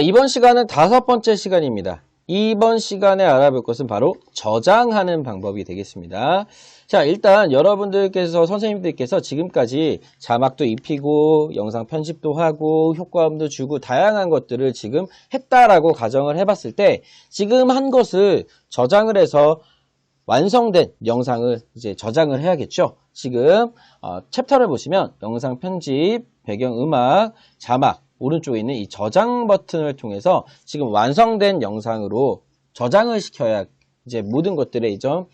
이번 시간은 5번째 시간입니다. 이번 시간에 알아볼 것은 바로 저장하는 방법이 되겠습니다. 자, 일단 여러분들께서, 선생님들께서 지금까지 자막도 입히고, 영상 편집도 하고, 효과음도 주고, 다양한 것들을 지금 했다라고 가정을 해봤을 때, 지금 한 것을 저장을 해서 완성된 영상을 이제 저장을 해야겠죠. 지금 챕터를 보시면 영상 편집, 배경음악, 자막, 오른쪽에 있는 이 저장 버튼을 통해서 지금 완성된 영상으로 저장을 시켜야 이제 모든 것들에 좀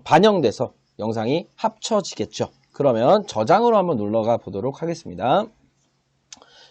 반영돼서 영상이 합쳐지겠죠. 그러면 저장으로 한번 눌러가 보도록 하겠습니다.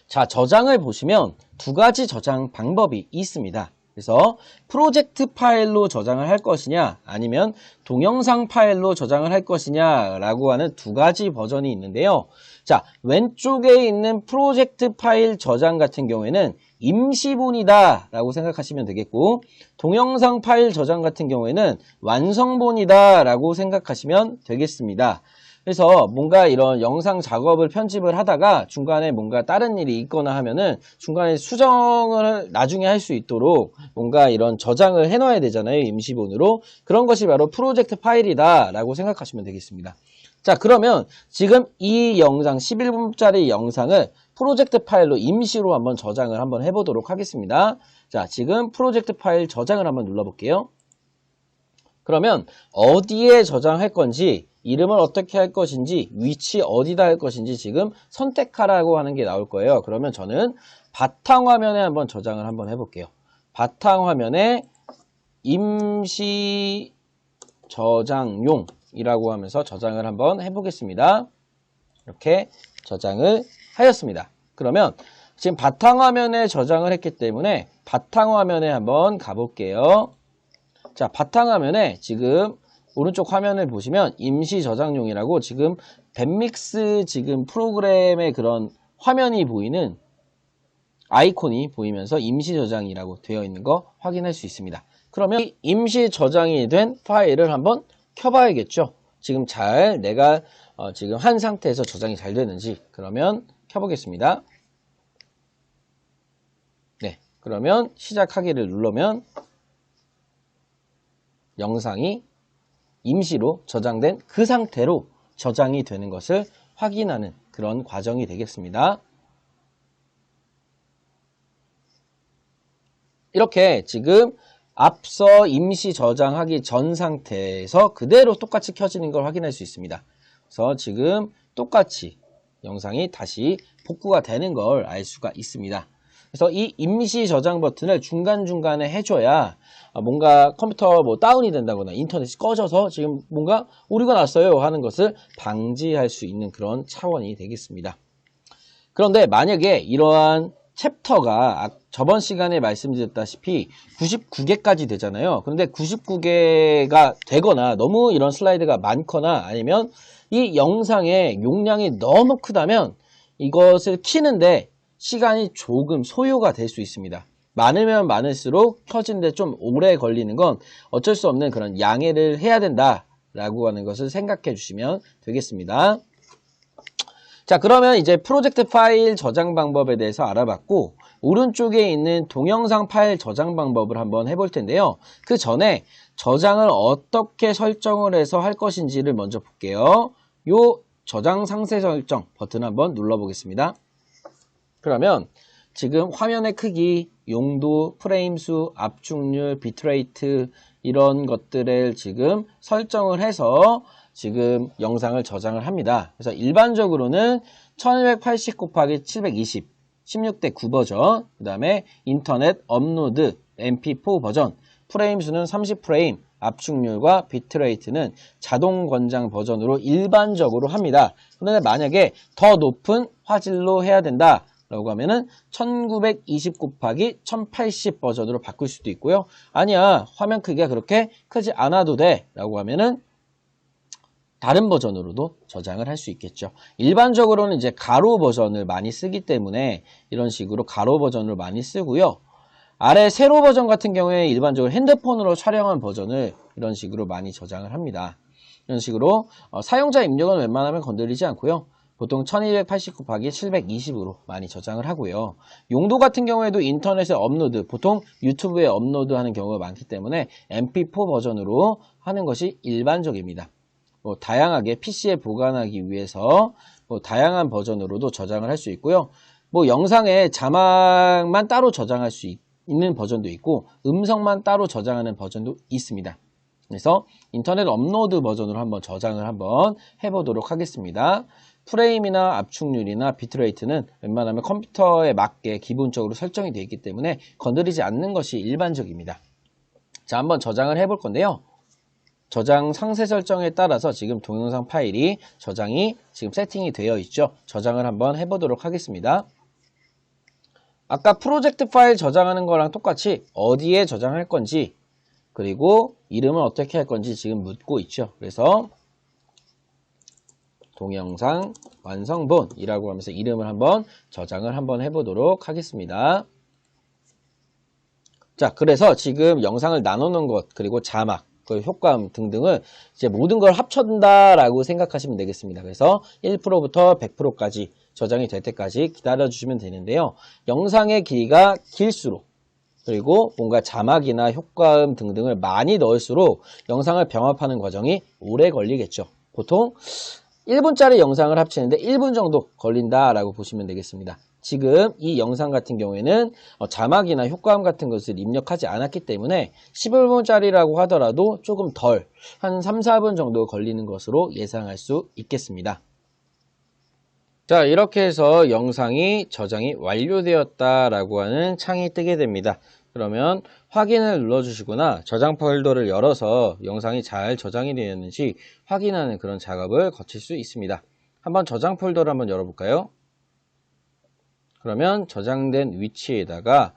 자, 저장을 보시면 두 가지 저장 방법이 있습니다. 그래서 프로젝트 파일로 저장을 할 것이냐 아니면 동영상 파일로 저장을 할 것이냐 라고 하는 두 가지 버전이 있는데요. 자, 왼쪽에 있는 프로젝트 파일 저장 같은 경우에는 임시본이다 라고 생각하시면 되겠고, 동영상 파일 저장 같은 경우에는 완성본이다 라고 생각하시면 되겠습니다. 그래서 뭔가 이런 영상 작업을 편집을 하다가 중간에 뭔가 다른 일이 있거나 하면은 중간에 수정을 나중에 할 수 있도록 뭔가 이런 저장을 해놔야 되잖아요. 임시본으로. 그런 것이 바로 프로젝트 파일이다 라고 생각하시면 되겠습니다. 자, 그러면 지금 이 영상 11분짜리 영상을 프로젝트 파일로 임시로 한번 저장을 한번 해보도록 하겠습니다. 자, 지금 프로젝트 파일 저장을 한번 눌러볼게요. 그러면 어디에 저장할 건지, 이름을 어떻게 할 것인지, 위치 어디다 할 것인지 지금 선택하라고 하는 게 나올 거예요. 그러면 저는 바탕화면에 한번 저장을 한번 해볼게요. 바탕화면에 임시 저장용이라고 하면서 저장을 한번 해보겠습니다. 이렇게 저장을 하였습니다. 그러면 지금 바탕화면에 저장을 했기 때문에 바탕화면에 한번 가볼게요. 자, 바탕화면에 지금 오른쪽 화면을 보시면 임시 저장용이라고 지금 밴믹스 지금 프로그램의 그런 화면이 보이는 아이콘이 보이면서 임시 저장이라고 되어 있는 거 확인할 수 있습니다. 그러면 이 임시 저장이 된 파일을 한번 켜봐야겠죠. 지금 잘 내가 지금 한 상태에서 저장이 잘 되는지. 그러면 켜보겠습니다. 네, 그러면 시작하기를 누르면 영상이 임시로 저장된 그 상태로 저장이 되는 것을 확인하는 그런 과정이 되겠습니다. 이렇게 지금 앞서 임시 저장하기 전 상태에서 그대로 똑같이 켜지는 걸 확인할 수 있습니다. 그래서 지금 똑같이 영상이 다시 복구가 되는 걸 알 수가 있습니다. 그래서 이 임시 저장 버튼을 중간중간에 해줘야 뭔가 컴퓨터 뭐 다운이 된다거나 인터넷이 꺼져서 지금 뭔가 오류가 났어요 하는 것을 방지할 수 있는 그런 차원이 되겠습니다. 그런데 만약에 이러한 챕터가 저번 시간에 말씀드렸다시피 99개까지 되잖아요. 그런데 99개가 되거나 너무 이런 슬라이드가 많거나 아니면 이 영상의 용량이 너무 크다면 이것을 키는데 시간이 조금 소요가 될 수 있습니다. 많으면 많을수록 켜지는데 좀 오래 걸리는 건 어쩔 수 없는 그런 양해를 해야 된다라고 하는 것을 생각해 주시면 되겠습니다. 자, 그러면 이제 프로젝트 파일 저장 방법에 대해서 알아봤고, 오른쪽에 있는 동영상 파일 저장 방법을 한번 해볼 텐데요. 그 전에 저장을 어떻게 설정을 해서 할 것인지를 먼저 볼게요. 요 저장 상세 설정 버튼 한번 눌러보겠습니다. 그러면 지금 화면의 크기, 용도, 프레임 수, 압축률, 비트레이트 이런 것들을 지금 설정을 해서 지금 영상을 저장을 합니다. 그래서 일반적으로는 1280 곱하기 720, 16대 9 버전, 그 다음에 인터넷 업로드, mp4 버전, 프레임 수는 30프레임, 압축률과 비트레이트는 자동 권장 버전으로 일반적으로 합니다. 그런데 만약에 더 높은 화질로 해야 된다 라고 하면은 1920 곱하기 1080 버전으로 바꿀 수도 있고요. 아니야, 화면 크기가 그렇게 크지 않아도 돼 라고 하면은 다른 버전으로도 저장을 할 수 있겠죠. 일반적으로는 이제 가로 버전을 많이 쓰기 때문에 이런 식으로 가로 버전을 많이 쓰고요. 아래 세로 버전 같은 경우에 일반적으로 핸드폰으로 촬영한 버전을 이런 식으로 많이 저장을 합니다. 이런 식으로 사용자 입력은 웬만하면 건드리지 않고요. 보통 1280 곱하기 720으로 많이 저장을 하고요. 용도 같은 경우에도 인터넷에 업로드, 보통 유튜브에 업로드하는 경우가 많기 때문에 mp4 버전으로 하는 것이 일반적입니다. 다양하게 PC에 보관하기 위해서 다양한 버전으로도 저장을 할 수 있고요. 영상에 자막만 따로 저장할 수 있는 버전도 있고 음성만 따로 저장하는 버전도 있습니다. 그래서 인터넷 업로드 버전으로 한번 저장을 한번 해보도록 하겠습니다. 프레임이나 압축률이나 비트레이트는 웬만하면 컴퓨터에 맞게 기본적으로 설정이 되어 있기 때문에 건드리지 않는 것이 일반적입니다. 자, 한번 저장을 해볼 건데요. 저장 상세 설정에 따라서 지금 동영상 파일이 저장이 지금 세팅이 되어 있죠. 저장을 한번 해보도록 하겠습니다. 아까 프로젝트 파일 저장하는 거랑 똑같이 어디에 저장할 건지 그리고 이름은 어떻게 할 건지 지금 묻고 있죠. 그래서 동영상 완성본이라고 하면서 이름을 한번 저장을 한번 해보도록 하겠습니다. 자, 그래서 지금 영상을 나누는 것 그리고 자막 효과음 등등을 이제 모든 걸 합쳐준다라고 생각하시면 되겠습니다. 그래서 1%부터 100%까지 저장이 될 때까지 기다려 주시면 되는데요. 영상의 길이가 길수록 그리고 뭔가 자막이나 효과음 등등을 많이 넣을수록 영상을 병합하는 과정이 오래 걸리겠죠. 보통 1분짜리 영상을 합치는데 1분 정도 걸린다라고 보시면 되겠습니다. 지금 이 영상 같은 경우에는 자막이나 효과음 같은 것을 입력하지 않았기 때문에 11분짜리라고 하더라도 조금 덜, 한 3, 4분 정도 걸리는 것으로 예상할 수 있겠습니다. 자, 이렇게 해서 영상이 저장이 완료되었다라고 하는 창이 뜨게 됩니다. 그러면 확인을 눌러주시거나 저장 폴더를 열어서 영상이 잘 저장이 되었는지 확인하는 그런 작업을 거칠 수 있습니다. 한번 저장 폴더를 한번 열어볼까요? 그러면 저장된 위치에다가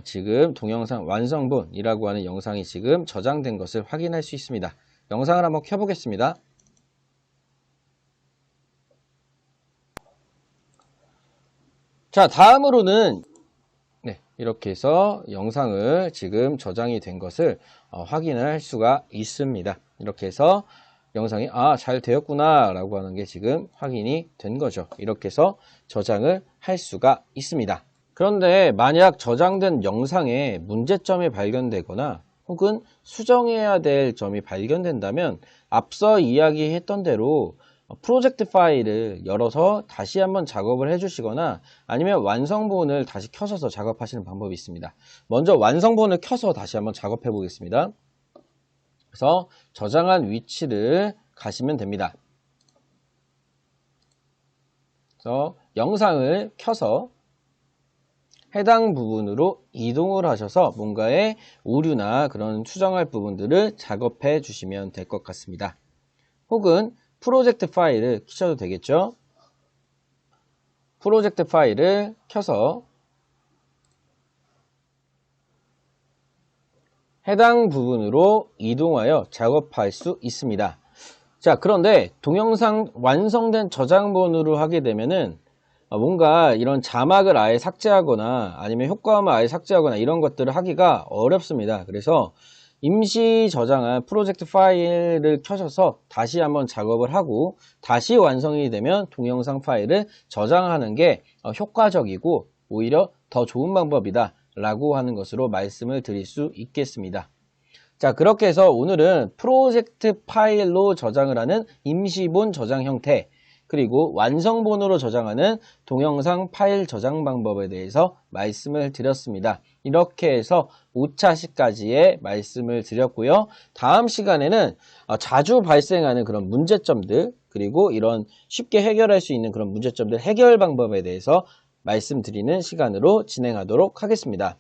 지금 동영상 완성본이라고 하는 영상이 지금 저장된 것을 확인할 수 있습니다. 영상을 한번 켜보겠습니다. 자, 다음으로는 이렇게 해서 영상을 지금 저장이 된 것을 확인할 수가 있습니다. 이렇게 해서 영상이 잘 되었구나 라고 하는 게 지금 확인이 된 거죠. 이렇게 해서 저장을 할 수가 있습니다. 그런데 만약 저장된 영상에 문제점이 발견되거나 혹은 수정해야 될 점이 발견된다면 앞서 이야기했던 대로 프로젝트 파일을 열어서 다시 한번 작업을 해주시거나 아니면 완성본을 다시 켜셔서 작업하시는 방법이 있습니다. 먼저 완성본을 켜서 다시 한번 작업해 보겠습니다. 그래서 저장한 위치를 가시면 됩니다. 그래서 영상을 켜서 해당 부분으로 이동을 하셔서 뭔가의 오류나 그런 수정할 부분들을 작업해 주시면 될 것 같습니다. 혹은 프로젝트 파일을 켜셔도 되겠죠. 프로젝트 파일을 켜서 해당 부분으로 이동하여 작업할 수 있습니다. 자, 그런데 동영상 완성된 저장본으로 하게 되면은 뭔가 이런 자막을 아예 삭제하거나 아니면 효과음을 아예 삭제하거나 이런 것들을 하기가 어렵습니다. 그래서 임시 저장한 프로젝트 파일을 켜셔서 다시 한번 작업을 하고 다시 완성이 되면 동영상 파일을 저장하는 게 효과적이고 오히려 더 좋은 방법이다 라고 하는 것으로 말씀을 드릴 수 있겠습니다. 자, 그렇게 해서 오늘은 프로젝트 파일로 저장을 하는 임시본 저장 형태 그리고 완성본으로 저장하는 동영상 파일 저장 방법에 대해서 말씀을 드렸습니다. 이렇게 해서 5차시까지의 말씀을 드렸고요. 다음 시간에는 자주 발생하는 그런 문제점들 그리고 이런 쉽게 해결할 수 있는 그런 문제점들 해결 방법에 대해서 말씀드리는 시간으로 진행하도록 하겠습니다.